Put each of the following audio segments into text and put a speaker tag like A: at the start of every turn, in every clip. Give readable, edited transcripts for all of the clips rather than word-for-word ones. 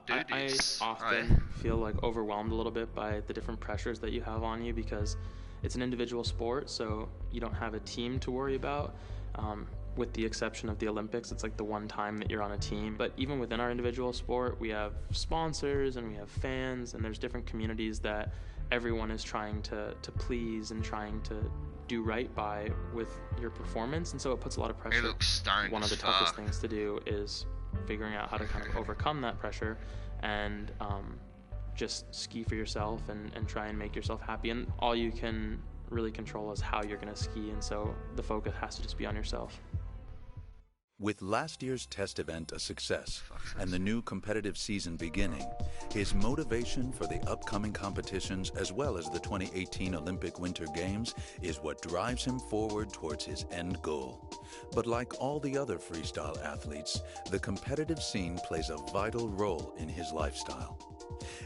A: I often feel like overwhelmed a little bit by the different pressures that you have on you because it's an individual sport, so you don't have a team to worry about. With the exception of the Olympics, it's like the one time that you're on a team. But even within our individual sport, we have sponsors and we have fans, and there's different communities that everyone is trying to please and trying to do right by with your performance, and so it puts a lot of pressure. One of the toughest things to do is figuring out how to kind of overcome that pressure and just ski for yourself and try and make yourself happy. And all you can really control is how you're going to ski, and so the focus has to just be on yourself.
B: With last year's test event a success and the new competitive season beginning, his motivation for the upcoming competitions as well as the 2018 Olympic Winter Games is what drives him forward towards his end goal. But like all the other freestyle athletes, the competitive scene plays a vital role in his lifestyle.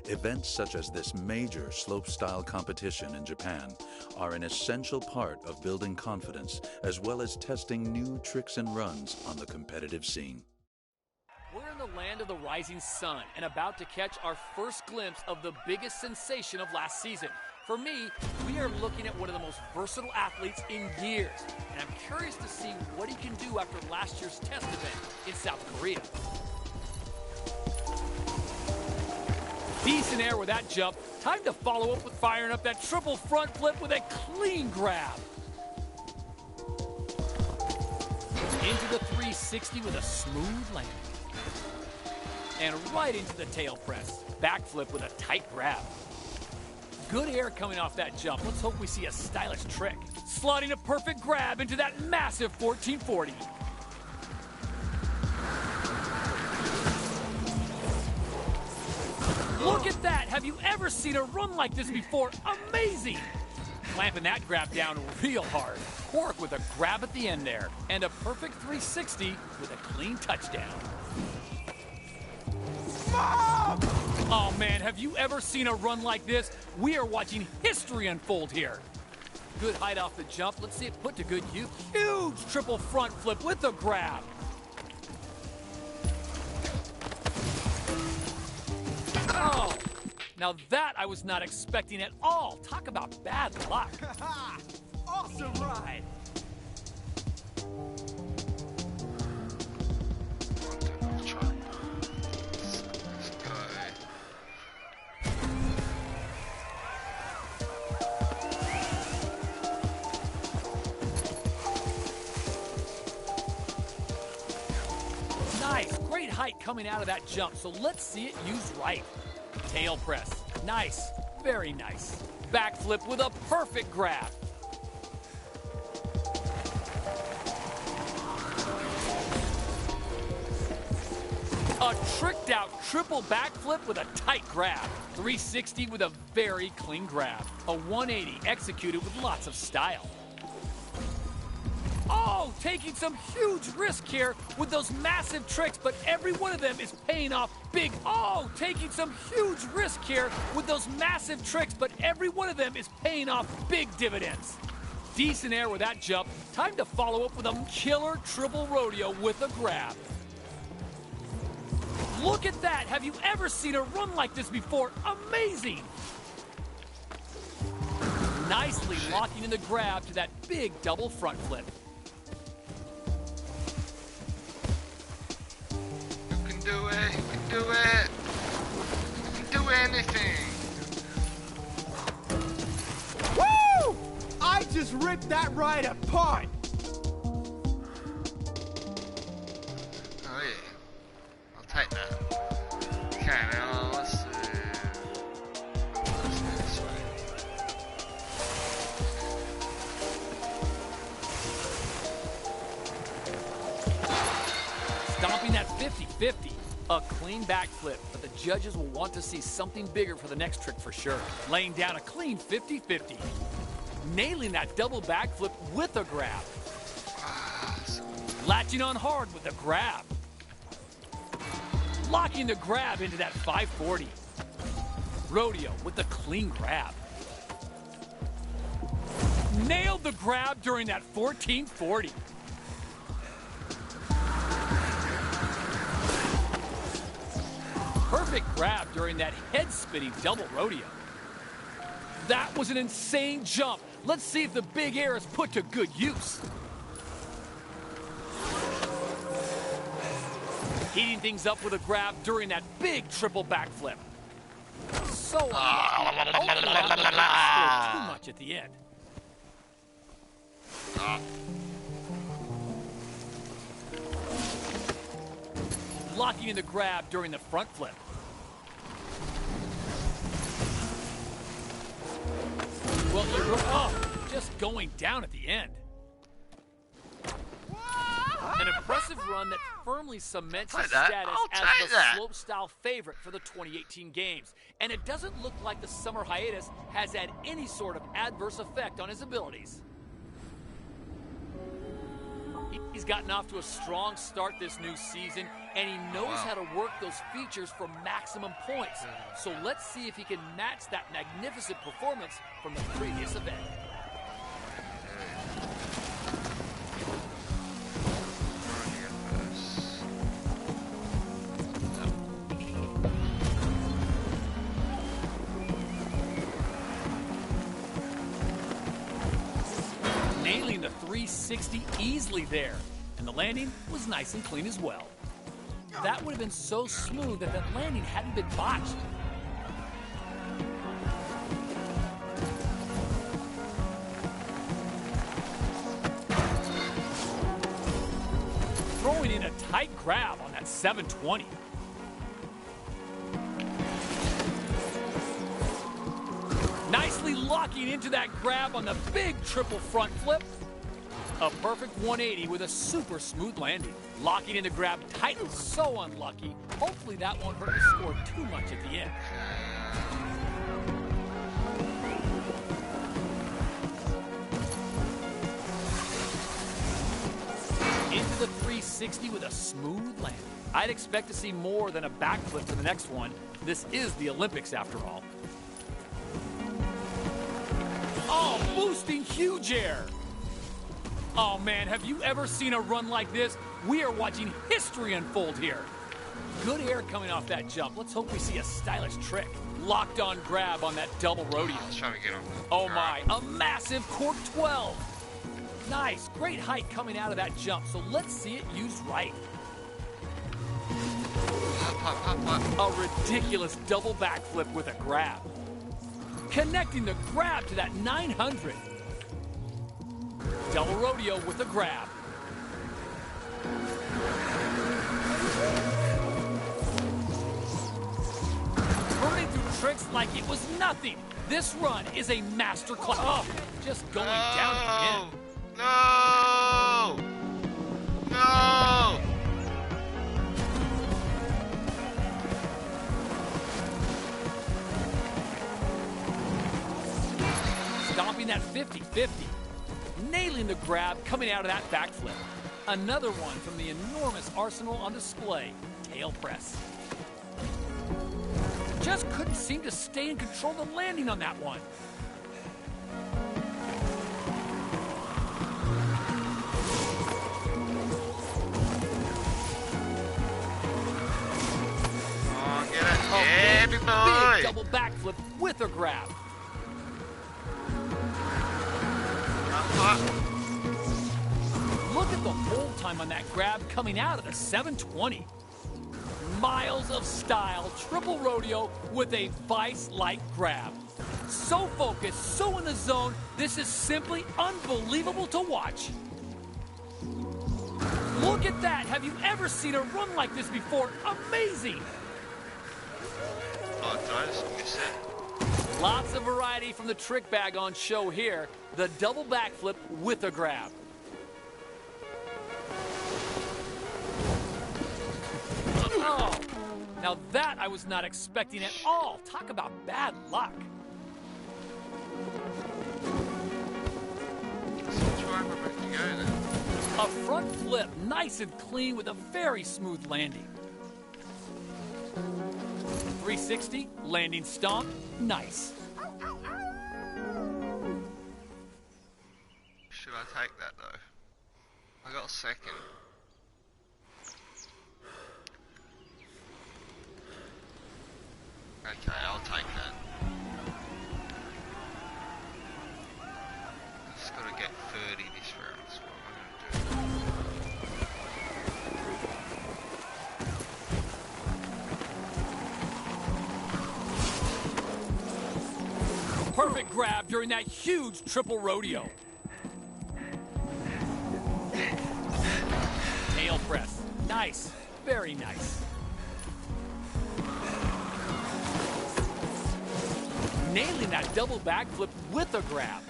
B: Events such as this major slopestyle competition in Japan are an essential part of building confidence as well as testing new tricks and runs on the competitive scene.
C: We're in the land of the rising sun and about to catch our first glimpse of the biggest sensation of last season. For me, we are looking at one of the most versatile athletes in years, and I'm curious to see what he can do after last year's test event in South Korea. Decent air with that jump. Time to follow up with firing up that triple front flip with a clean grab. Into the 360 with a smooth landing. And right into the tail press. Backflip with a tight grab. Good air coming off that jump. Let's hope we see a stylish trick. Slotting a perfect grab into that massive 1440. Look at that! Have you ever seen a run like this before? Amazing! Clamping that grab down real hard. Cork with a grab at the end there. And a perfect 360 with a clean touchdown. Mom! Oh man, have you ever seen a run like this? We are watching history unfold here. Good height off the jump. Let's see it put to good use. Huge triple front flip with a grab. Oh, now that I was not expecting at all. Talk about bad luck. Awesome ride. Nice, great height coming out of that jump, so let's see it used right. Tail press, nice, very nice. Backflip with a perfect grab. A tricked out triple backflip with a tight grab. 360 with a very clean grab. A 180 executed with lots of style. Oh, taking some huge risk here with those massive tricks, but every one of them is paying off big. Oh, taking some huge risk here with those massive tricks, but every one of them is paying off big dividends. Decent air with that jump. Time to follow up with a killer triple rodeo with a grab. Look at that. Have you ever seen a run like this before? Amazing. Nicely locking in the grab to that big double front flip.
D: Do it, you can do it. You can do anything.
E: Woo! I just ripped that ride apart.
D: Oh yeah, I'll take that. Okay, now let's do this way.
C: Stomping that 50-50. A clean backflip, but the judges will want to see something bigger for the next trick for sure. Laying down a clean 50-50. Nailing that double backflip with a grab. Latching on hard with a grab. Locking the grab into that 540. Rodeo with a clean grab. Nailed the grab during that 1440. Perfect perfect grab during that head-spinning double rodeo. That was an insane jump. Let's see if the big air is put to good use. Heating things up with a grab during that big triple backflip. So unlucky. Hopefully that one didn't score too much at the end. Locking in the grab during the front flip. Well, just going down at the end. An impressive run that firmly cements his status as the slope-style favorite for the 2018 games. And it doesn't look like the summer hiatus has had any sort of adverse effect on his abilities. He's gotten off to a strong start this new season, and he knows how to work those features for maximum points. So let's see if he can match that magnificent performance from the previous event. Nailing the 360 easily there, and the landing was nice and clean as well. That would have been so smooth that landing hadn't been botched. Throwing in a tight grab on that 720. Nicely locking into that grab on the big triple front flip. A perfect 180 with a super smooth landing. Locking in the grab tight was so unlucky. Hopefully that won't hurt to score too much at the end. Into the 360 with a smooth landing. I'd expect to see more than a backflip for the next one. This is the Olympics after all. Oh, boosting huge air. Oh man, have you ever seen a run like this? We are watching history unfold here. Good air coming off that jump. Let's hope we see a stylish trick. Locked on grab on that double rodeo.
D: I was trying to get on.
C: Oh my, a massive cork 12. Nice, great height coming out of that jump, so let's see it used right. A ridiculous double backflip with a grab. Connecting the grab to that 900. Double rodeo with a grab. Turning through tricks like it was nothing. This run is a masterclass. Oh, just going down at the end.
D: No! No!
C: Stomping that 50-50. Nailing the grab coming out of that backflip. Another one from the enormous arsenal on display. Tail press. Just couldn't seem to stay in control of the landing on that one.
D: Oh, get it. Yeah, big boy.
C: Big double backflip with a grab. Look at the hold time on that grab coming out of the 720. Miles of style, triple rodeo with a vice-like grab. So focused, so in the zone, this is simply unbelievable to watch. Look at that. Have you ever seen a run like this before? Amazing.
D: Oh, did I just miss it?
C: Lots of variety from the trick bag on show here. The double backflip with a grab. Oh, now that I was not expecting at all. Talk about bad luck. A front flip, nice and clean with a very smooth landing. 360, landing stomp, nice.
D: Should I take that though? I got a second.
C: grab during that huge triple rodeo. Tail press. Nice. Very nice. Nailing that double backflip with a grab.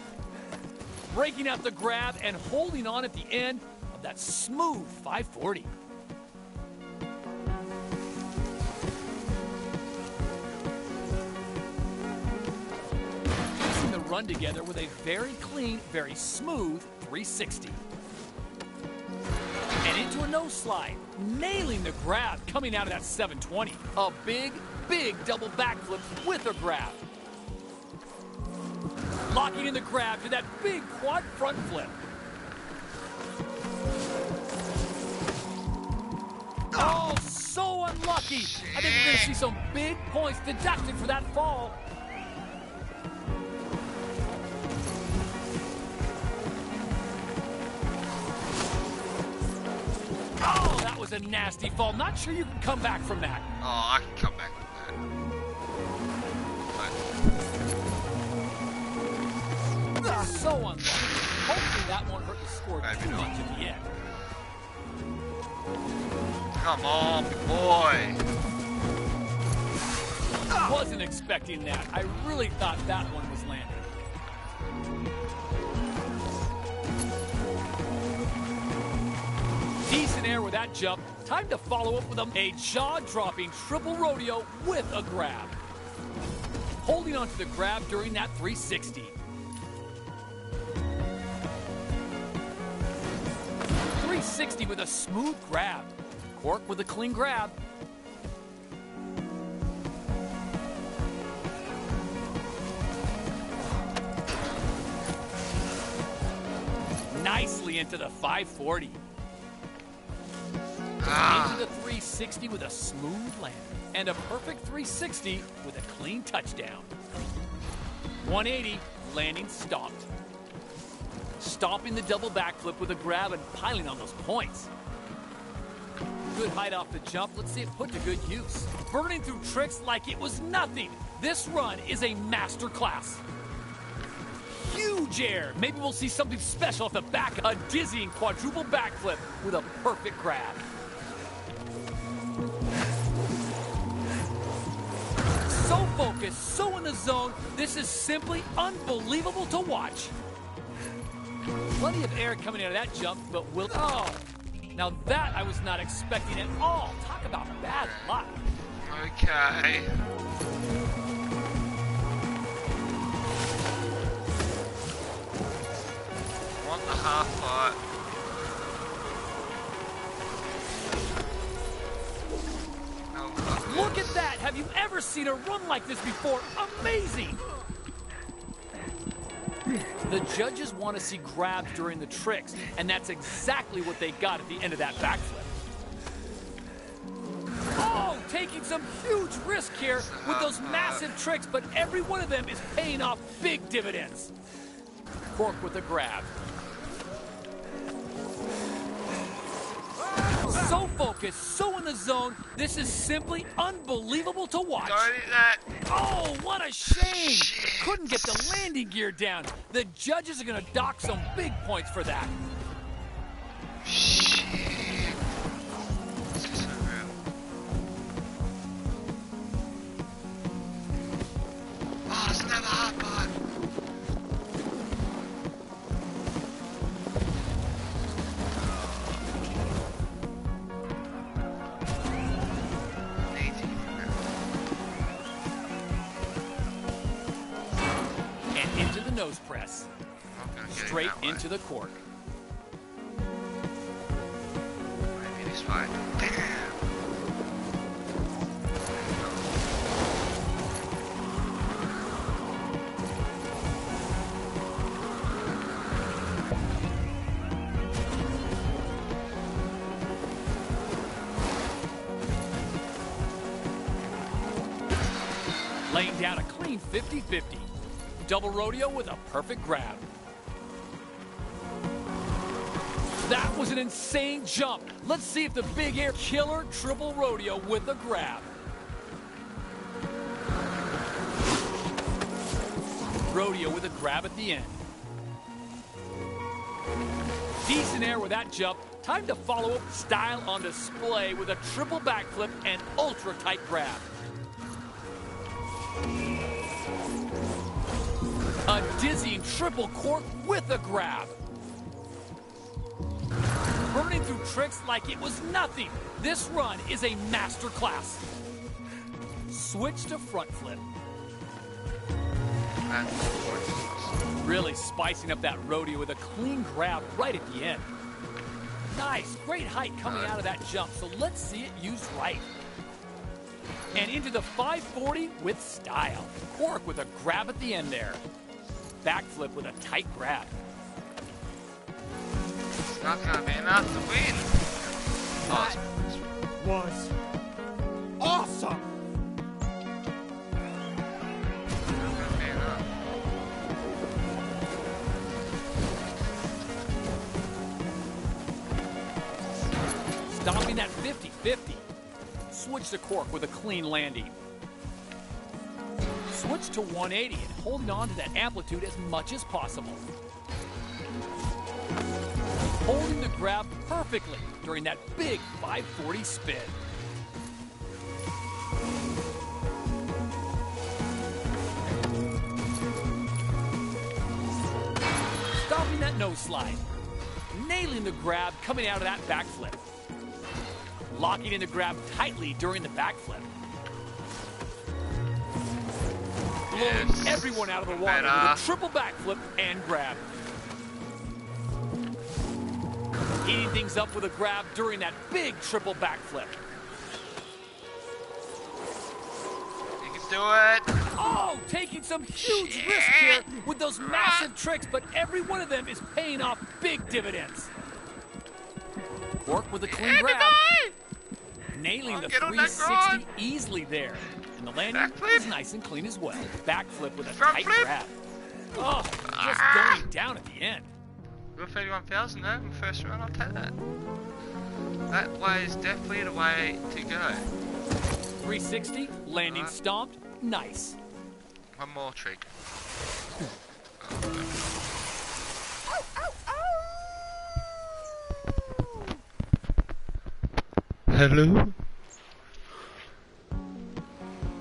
C: Breaking out the grab and holding on at the end of that smooth 540. Piecing the run together with a very clean, very smooth 360. And into a nose slide, nailing the grab coming out of that 720. A big, big double backflip with a grab. Locking in the grab to that big quad front flip. Oh, so unlucky. I think we're going to see some big points deducted for that fall. Oh, that was a nasty fall. Not sure you can come back from that.
D: Oh, I can come back from that.
C: So unlucky. Hopefully that won't hurt the score too much at the end.
D: Come on, boy.
C: Wasn't expecting that. I really thought that one was landing. Decent air with that jump. Time to follow up with a jaw-dropping triple rodeo with a grab. Holding onto the grab during that 360. 360 with a smooth grab. Cork with a clean grab. Nicely into the 540. Into the 360 with a smooth land. And a perfect 360 with a clean touchdown. 180, landing stopped. Stopping the double backflip with a grab and piling on those points. Good height off the jump. Let's see it put to good use. Burning through tricks like it was nothing. This run is a master class. Huge air. Maybe we'll see something special off the back. A dizzying quadruple backflip with a perfect grab. So focused, so in the zone. This is simply unbelievable to watch. Plenty of air coming out of that jump, but oh, now that I was not expecting at all. Talk about bad luck.
D: Okay. 1.5 foot.
C: Look at that! Have you ever seen a run like this before? Amazing! The judges want to see grabs during the tricks, and that's exactly what they got at the end of that backflip. Oh, taking some huge risk here with those massive tricks, but every one of them is paying off big dividends. Cork with a grab. So focused, so in the zone, this is simply unbelievable to watch.
D: Don't eat that.
C: Oh, what a shame!
D: Shit.
C: Couldn't get the landing gear down. The judges are going to dock some big points for that.
D: Shit. This is so real. Oh, there's another hard part.
C: Nose press. Straight into the cork.
D: Maybe this way. Damn.
C: Laying down a clean 50-50. Double rodeo with a perfect grab. That was an insane jump. Let's see if the big air killer triple rodeo with a grab. rodeo with a grab at the end. Decent air with that jump. Time to follow up style on display with a triple backflip and ultra tight grab. A dizzying triple cork with a grab. Burning through tricks like it was nothing. This run is a master class. Switch to front flip. Really spicing up that rodeo with a clean grab right at the end. Nice, great height coming out of that jump, so let's see it used right. And into the 540 with style. Cork with a grab at the end there. Backflip with a tight grab.
D: It's not gonna be enough to win.
E: That was awesome.
C: Stopping that 50-50. Switch to cork with a clean landing. Switch to 180 and holding on to that amplitude as much as possible. Holding the grab perfectly during that big 540 spin. Stopping that nose slide. Nailing the grab coming out of that backflip. Locking in the grab tightly during the backflip. Blowing everyone out of the water with a triple backflip and grab. Eating things up with a grab during that big triple backflip.
D: You can do it.
C: Oh, taking some huge risk here with those massive tricks, but every one of them is paying off big dividends. Cork with a clean grab. Nailing the 360 easily there. And the landing was nice and clean as well. Backflip with a tight grab. Oh, just going down at the end.
D: We're 31,000 though in the first run, I'll take that. That way is definitely the way to go.
C: 360, landing stomped, nice.
D: One more trick. Hello?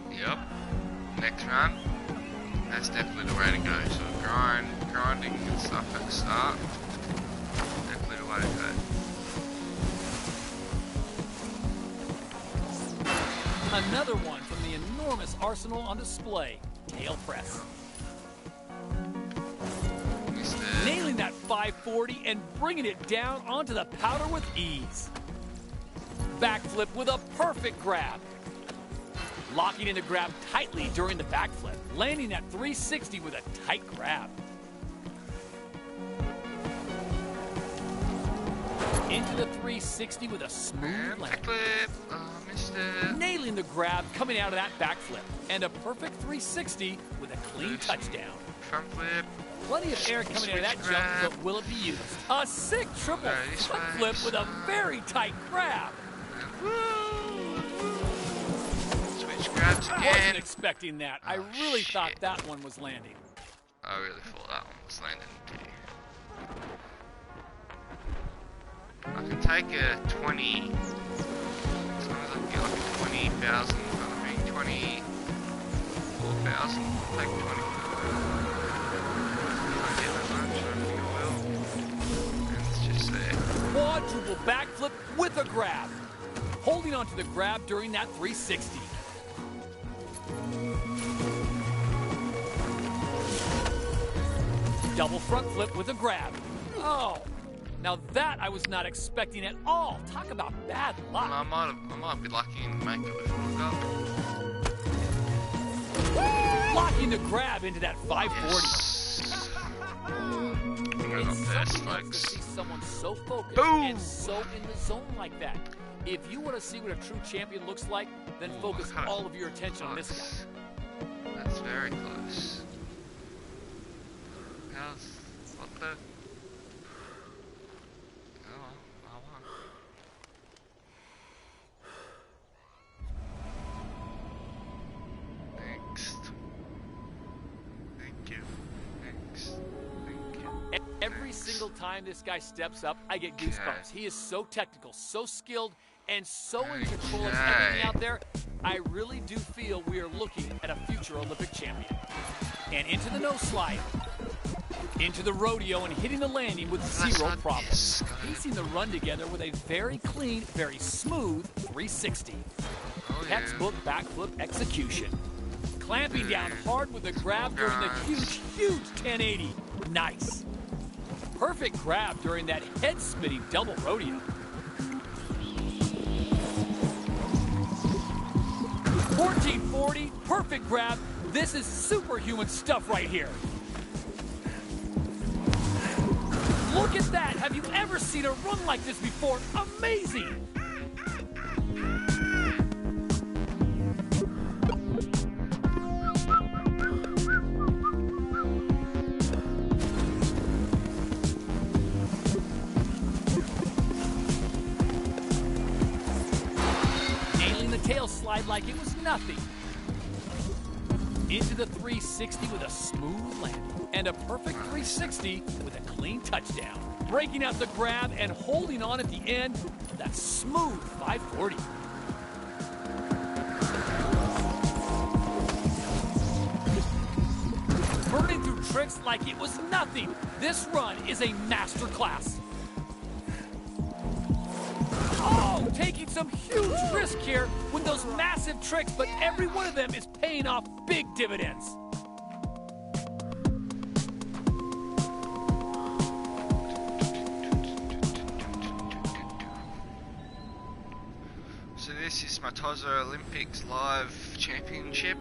D: Yep. Next run. That's definitely the way to go. So grinding and stuff at the start. Definitely the way to go.
C: Another one from the enormous arsenal on display. Tail press. Nailing that 540 and bringing it down onto the powder with ease. Backflip with a perfect grab. Locking in the grab tightly during the backflip. Landing that 360 with a tight grab. Into the 360 with a smooth landing.
D: Backflip. Oh, missed it.
C: Nailing the grab coming out of that backflip. And a perfect 360 with a clean touchdown.
D: Front flip.
C: Plenty of air coming out of that jump, but will it be used? A sick triple front flip with a very tight grab.
D: Switch grabs again.
C: Wasn't expecting that. I really thought that one was landing.
D: I really thought that one was landing too. I can take a 20. As long as I can get like a 20,000. I mean 24,000. I'll take 20. Can't get that much. I don't think I will. And it's just there.
C: Quadruple backflip with a grab. Holding onto the grab during that 360. Double front flip with a grab. Oh, now that I was not expecting at all. Talk about bad luck.
D: Well, I might be lucky and make it before I go.
C: Locking the grab into that 540.
D: Yes. I think I got
C: It's
D: first,
C: something else to
D: folks.
C: see someone so focused
D: Boom.
C: and so in the zone like that. If you want to see what a true champion looks like, then focus all of your attention on this guy.
D: That's very close. What the? Oh, I won. Next. Thank you.
C: time this guy steps up, I get goosebumps. He is so technical, so skilled, and so in control of everything out there. I really do feel we are looking at a future Olympic champion. And into the nose slide, into the rodeo, and hitting the landing with zero problems. Piecing the run together with a very clean, very smooth 360. Textbook backflip execution. Clamping down hard with the grab during the huge, huge 1080. Nice. Perfect grab during that head-spinning double rodeo. 1440, perfect grab. This is superhuman stuff right here. Look at that. Have you ever seen a run like this before? Amazing. Tail slide like it was nothing. Into the 360 with a smooth landing. And a perfect 360 with a clean touchdown. Breaking out the grab and holding on at the end. That smooth 540. Burning through tricks like it was nothing. This run is a master class. Oh, taking some huge risk here with those massive tricks, but every one of them is paying off big dividends.
D: So this is my Tozo Olympics Live Championship.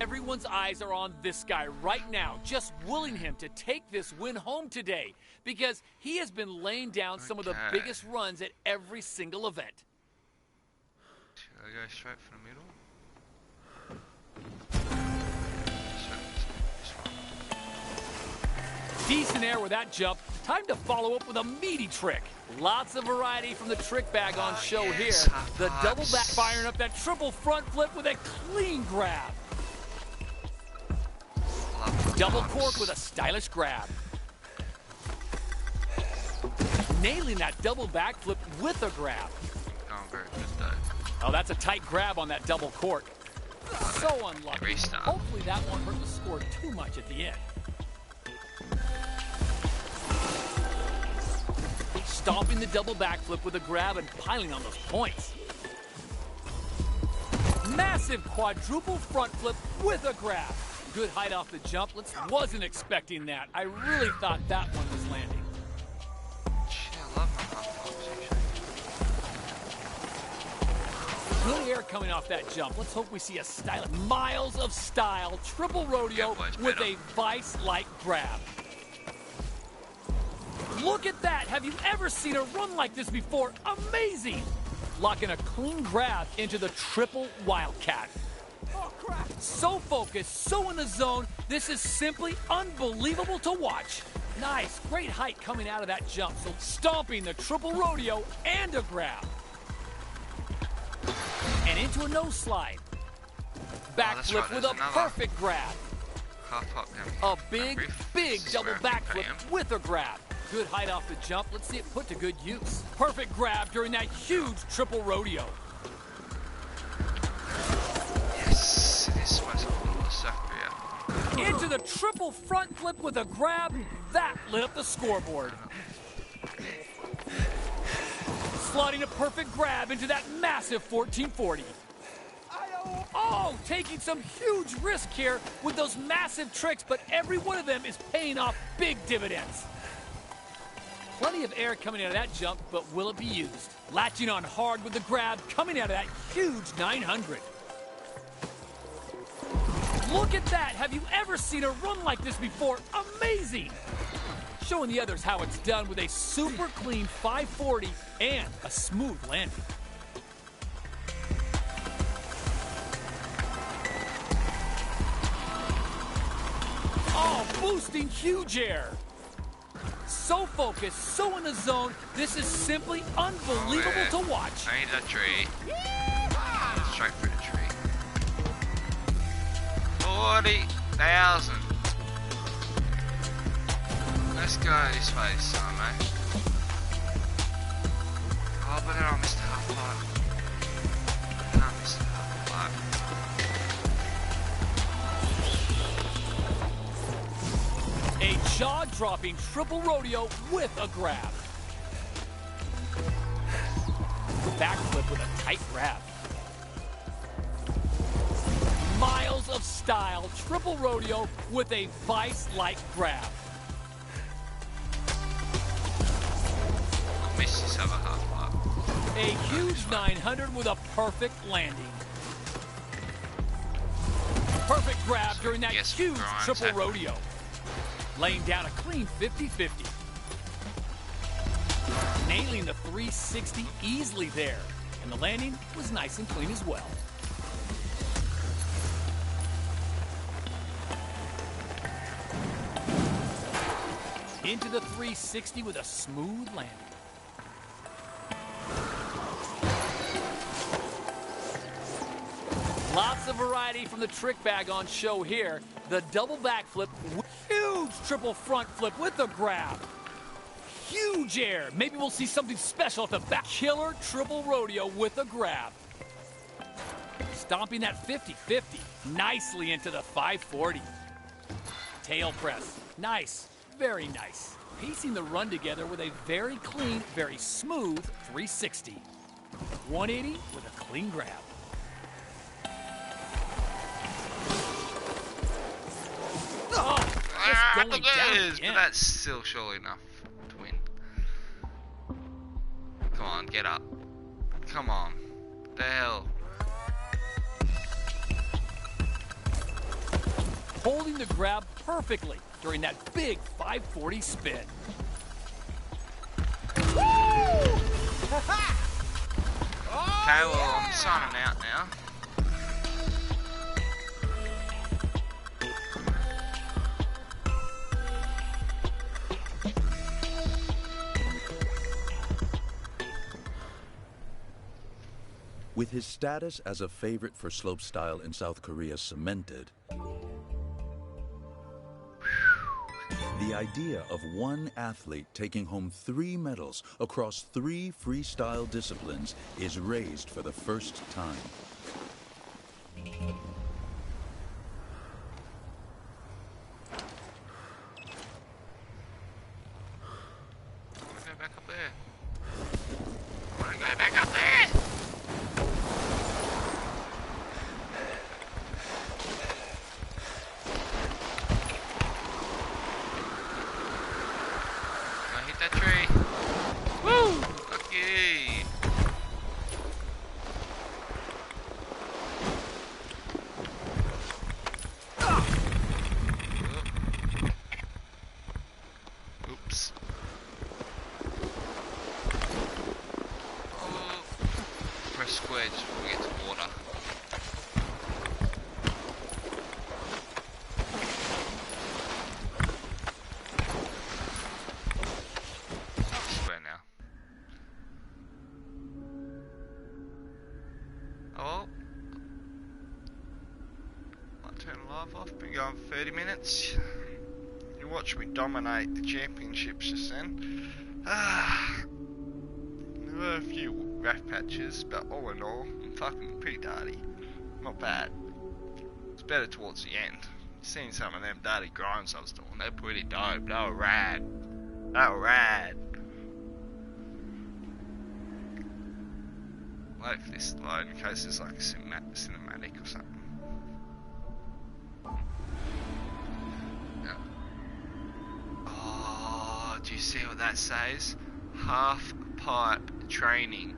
C: Everyone's eyes are on this guy right now, just willing him to take this win home today because he has been laying down some of the biggest runs at every single event.
D: Should I go straight for the middle?
C: Decent air with that jump. Time to follow up with a meaty trick. Lots of variety from the trick bag on show here. The double back firing up that triple front flip with a clean grab. Double cork with a stylish grab. Nailing that double backflip with a grab.
D: Oh, very good though.
C: Oh, that's a tight grab on that double cork. So unlucky.
D: Restart.
C: Hopefully that won't hurt the score too much at the end. Stomping the double backflip with a grab and piling on those points. Massive quadruple front flip with a grab. Good height off the jump. Wasn't expecting that. I really thought that one was landing.
D: Shit, I love my half pops.
C: Good air coming off that jump. Let's hope we see a style. Miles of style. Triple rodeo with a vice-like grab. Look at that. Have you ever seen a run like this before? Amazing. Locking a clean grab into the triple wildcat.
E: Oh, crap.
C: So focused, so in the zone. This is simply unbelievable to watch. Nice, great height coming out of that jump. So stomping the triple rodeo and a grab. And into a nose slide. Backflip with a perfect grab.
D: Half pop down.
C: A big, big double backflip with a grab. Good height off the jump. Let's see it put to good use. Perfect grab during that huge triple rodeo.
D: Yes, this was a little sucker.
C: Into the triple front flip with a grab. That lit up the scoreboard. Slotting a perfect grab into that massive 1440. Oh, taking some huge risk here with those massive tricks, but every one of them is paying off big dividends. Plenty of air coming out of that jump, but will it be used? Latching on hard with the grab coming out of that huge 900. Look at that. Have you ever seen a run like this before? Amazing. Showing the others how it's done with a super clean 540 and a smooth landing. Oh, boosting huge air. So focused, so in the zone. This is simply unbelievable to watch.
D: I need that tree. Straight for the tree. 40,000. Let's go this way this time, mate. Oh, but then I missed the half pipe. I missed the half pipe.
C: A jaw-dropping triple rodeo with a grab. Backflip with a tight grab. Miles of style, triple rodeo with a vice-like grab.
D: I missed this other half pipe.
C: A huge 900 with a perfect landing. Perfect grab during that huge triple rodeo. Laying down a clean 50-50. Nailing the 360 easily there. And the landing was nice and clean as well. Into the 360 with a smooth landing. Lots of variety from the trick bag on show here. The double backflip, huge triple front flip with a grab. Huge air. Maybe we'll see something special at the back. Killer triple rodeo with a grab. Stomping that 50-50 nicely into the 540. Tail press. Nice. Very nice. Piecing the run together with a very clean, very smooth 360. 180 with a clean grab. Oh, just going down
D: But that's still surely enough to win. Come on, get up. Come on. The hell.
C: Holding the grab perfectly during that big 540 spin.
D: Okay, well, I'm signing out now.
B: With his status as a favorite for slopestyle in South Korea cemented, the idea of one athlete taking home 3 medals across 3 freestyle disciplines is raised for the first time.
D: Go back up there. I want to go back up there. Hit that tree. Woo! Lucky. Oops. Oh. Press square just before we get to water. Square now. Oh. Might turn live off. Been going 30 minutes. You watch me dominate the championships just then. There were a few rough patches, but all in all, I'm fucking pretty dirty. Not bad. It's better towards the end. Seeing some of them dirty grinds I was doing, they're pretty dope. They were rad. They were rad. Wait for this to load in case there's like a cinematic or something. Oh, do you see what that says? Half pipe training.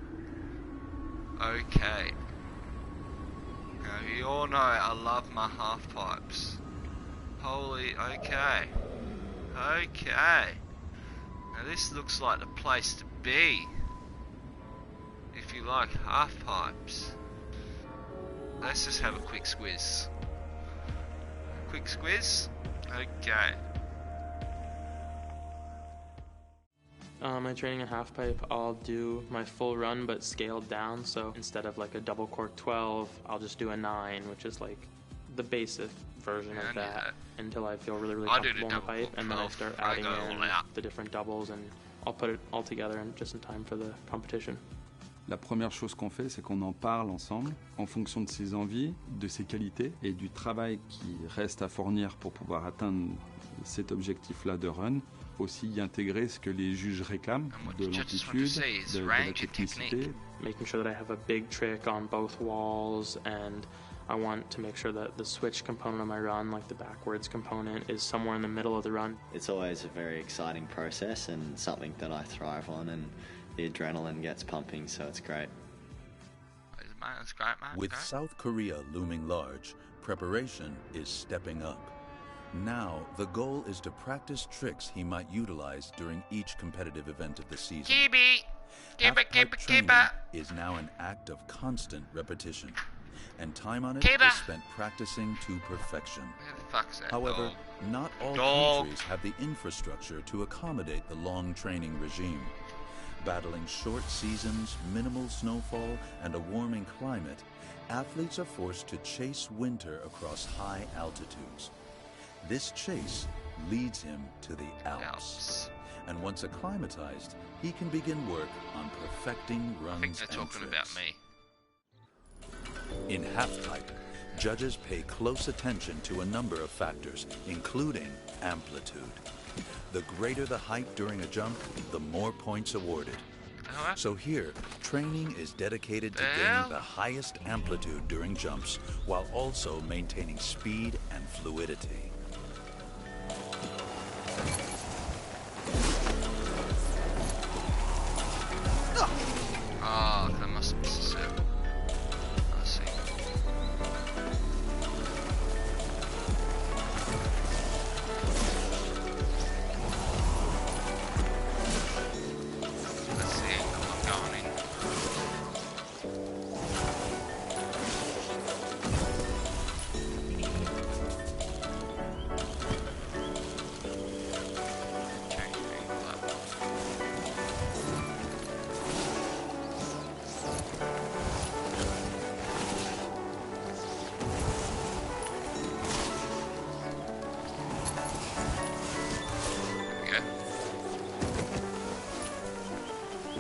D: Okay. Now you all know I love my half pipes. Holy, okay. Okay. Now this looks like the place to be. If you like half pipes. Let's just have a quick squiz. Quick squiz? Okay.
A: My training in half pipe, I'll do my full run but scaled down. So instead of like a double cork 12, I'll just do a 9, which is like the basic version
D: Yeah, I
A: of
D: knew
A: that
D: that.
A: until I feel really
D: I do the
A: comfortable in the
D: double
A: pipe,
D: hook
A: and then I
D: 12.
A: start
D: I
A: adding
D: go all
A: in
D: out.
A: the different doubles, and I'll put it all together and just in time for the competition.
F: La première chose qu'on fait, c'est qu'on en parle ensemble en fonction de ses envies, de ses qualités et du travail qui reste à fournir pour pouvoir atteindre cet objectif-là de run. Aussi y intégrer ce que les juges réclament,
D: And what
F: de
D: the judges want to
F: l'amplitude,
D: see is
F: de la
D: range and
F: technicité.
D: technique.
A: Making sure that I have a big trick on both walls, and I want to make sure that the switch component of my run, like the backwards component, is somewhere in the middle of the run.
G: It's always a very exciting process and something that I thrive on, and the adrenaline gets pumping, so it's great.
D: Man, that's great, man.
B: With
D: Great.
B: South Korea looming large, preparation is stepping up. Now, the goal is to practice tricks he might utilize during each competitive event of the season.
D: Keep it! Keep it,
B: Half-pipe
D: keep it, keep
B: training
D: it!
B: is now an act of constant repetition, and time on it
D: Keep it.
B: is spent practicing to perfection.
D: Who the fuck's that
B: However,
D: dog?
B: not all
D: Dog.
B: countries have the infrastructure to accommodate the long training regime. Battling short seasons, minimal snowfall, and a warming climate, athletes are forced to chase winter across high altitudes. This chase leads him to the Alps.
D: Alps.
B: And once acclimatized, he can begin work on perfecting runs
D: I think they're
B: and
D: talking
B: tricks.
D: about me.
B: In halfpipe, judges pay close attention to a number of factors, including amplitude. The greater the height during a jump, the more points awarded.
D: Huh?
B: So here, training is dedicated to
D: Hell?
B: gaining the highest amplitude during jumps, while also maintaining speed and fluidity.
D: Ah, that must be so. I see. That's the angle I'm going in. Change the angle up. There we go.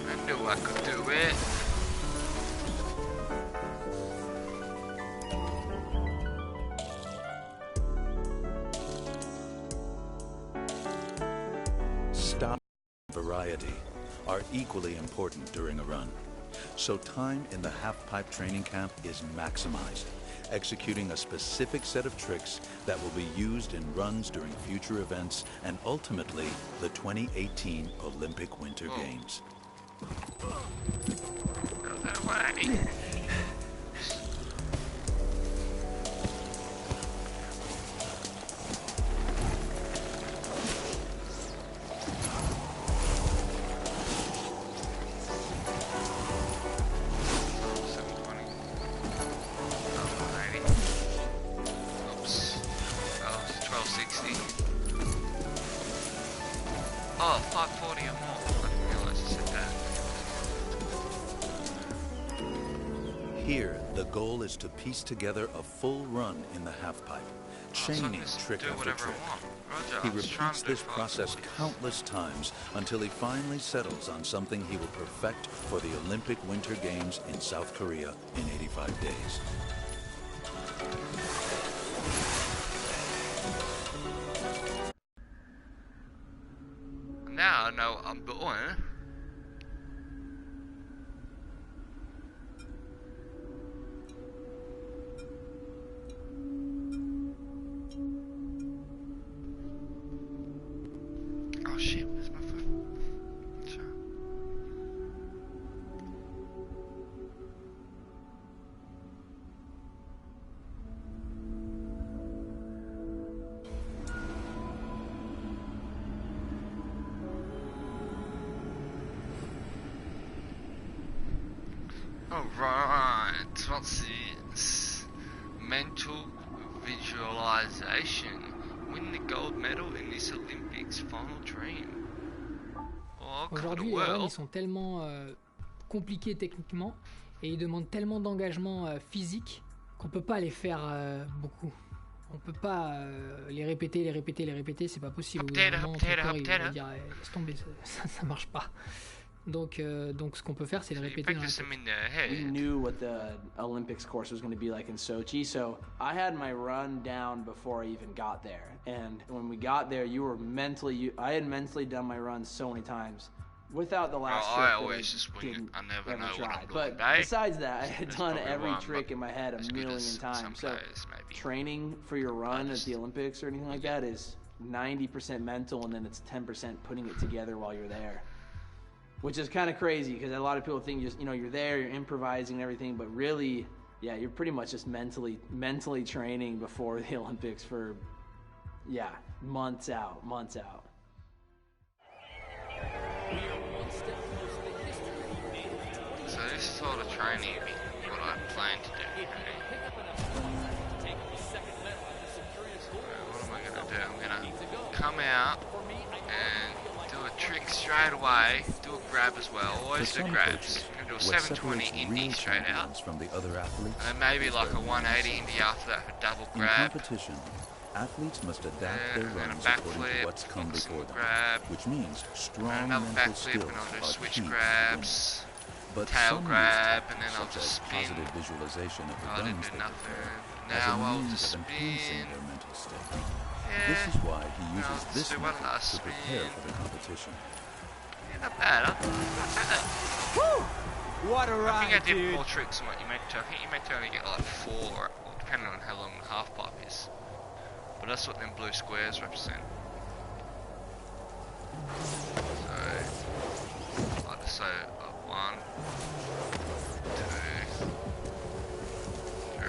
D: I knew I could do it.
B: Stop and variety are equally important during a run. So time in the half-pipe training camp is maximized, executing a specific set of tricks that will be used in runs during future events and ultimately the 2018 Olympic Winter Games.
D: Go that way. Oh, 540 or more. I didn't realise I said that.
B: Here, the goal is to piece together a full run in the half-pipe,
D: So I
B: chaining
D: can just
B: trick
D: do
B: after
D: whatever
B: trick.
D: I want. Roger,
B: He
D: I was trying
B: repeats
D: to do
B: this process
D: 540s.
B: countless times until he finally settles on something he will perfect for the Olympic Winter Games in South Korea in 85 days.
D: Now I know what I'm doing. Oh shit, where's my phone? Sorry. Alright, what's this? Mental visualization. Win the gold medal in this Olympics final dream. Oh, cover the
H: Aujourd'hui, les runs, ils
D: world.
H: sont tellement compliqués techniquement et ils demandent tellement d'engagement physique qu'on peut pas les faire beaucoup. On peut pas les répéter, c'est pas possible. Au bout d'un moment, ton corps, il va dire laisse tomber, ça marche pas. Donc ce qu'on peut faire, c'est le répéter dans la tête.
E: We knew what the Olympics course was going to be like in Sochi, so I had my run down before I even got there. And when we got there, I had mentally done my run so many times. Without the last trick,
D: I always just wing it. I never know what I'm doing.
E: But besides that, I had done every trick in my head a million times. So training for your run at the Olympics or anything like that is 90% mental, and then it's 10% putting it together while you're there. Which is kind of crazy because a lot of people think just, you're there, you're improvising and everything, but really, yeah, you're pretty much just mentally training before the Olympics for, months out.
D: So this is all the training what I plan to do. What am I going to do? I'm going to come out and do a trick straight away, do a grab as well, always do grabs. I'm going to do a 720 indie straight out,
B: from the other athletes,
D: and maybe like a 180 indie after that for double grab.
B: In competition, athletes must adapt their
D: and
B: runs
D: a
B: according to
D: backflip,
B: what's come before them,
D: grab,
B: which means strong
D: and another
B: mental
D: backflip,
B: skills
D: and I'll do
B: are
D: switch
B: key to
D: grabs,
B: but
D: tail
B: some
D: grab,
B: use
D: and then I'll
B: such
D: just
B: as
D: spin.
B: positive visualization of the
D: I didn't
B: runs
D: do
B: they
D: nothing.
B: perform
D: Now
B: as a
D: I'll
B: means
D: just
B: of enhancing
D: spin.
B: their mental state.
D: Yeah.
B: This is why he
D: I'll
B: uses
D: just
B: this
D: do one
B: method
D: last
B: to prepare
D: spin.
B: for the competition.
D: Yeah, not bad. Not bad.
E: Woo! What a
D: I
E: ride,
D: think I did
E: dude.
D: more tricks than what you meant to. I think you meant to only get like 4, or depending on how long the half pipe is. But that's what them blue squares represent. So, I'll just say 1, 2, 3,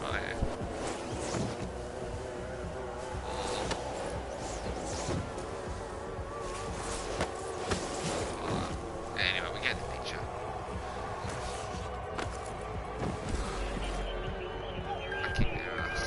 D: oh yeah. 4, 5. Anyway, we get the picture. I kick their ass.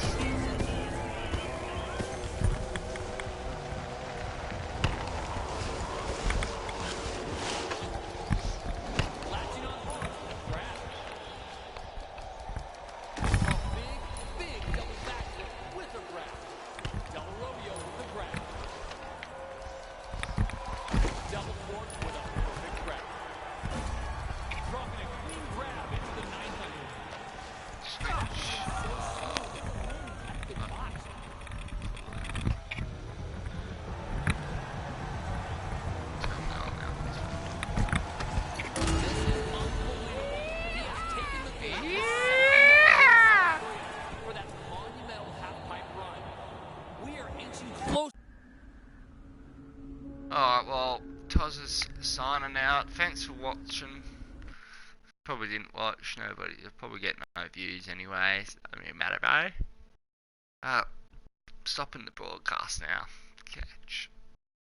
D: Alright, well, Toz is signing out. Thanks for watching. Probably didn't watch, nobody, you'll probably get no views anyway. Doesn't really matter, bro. Stopping the broadcast now. Catch.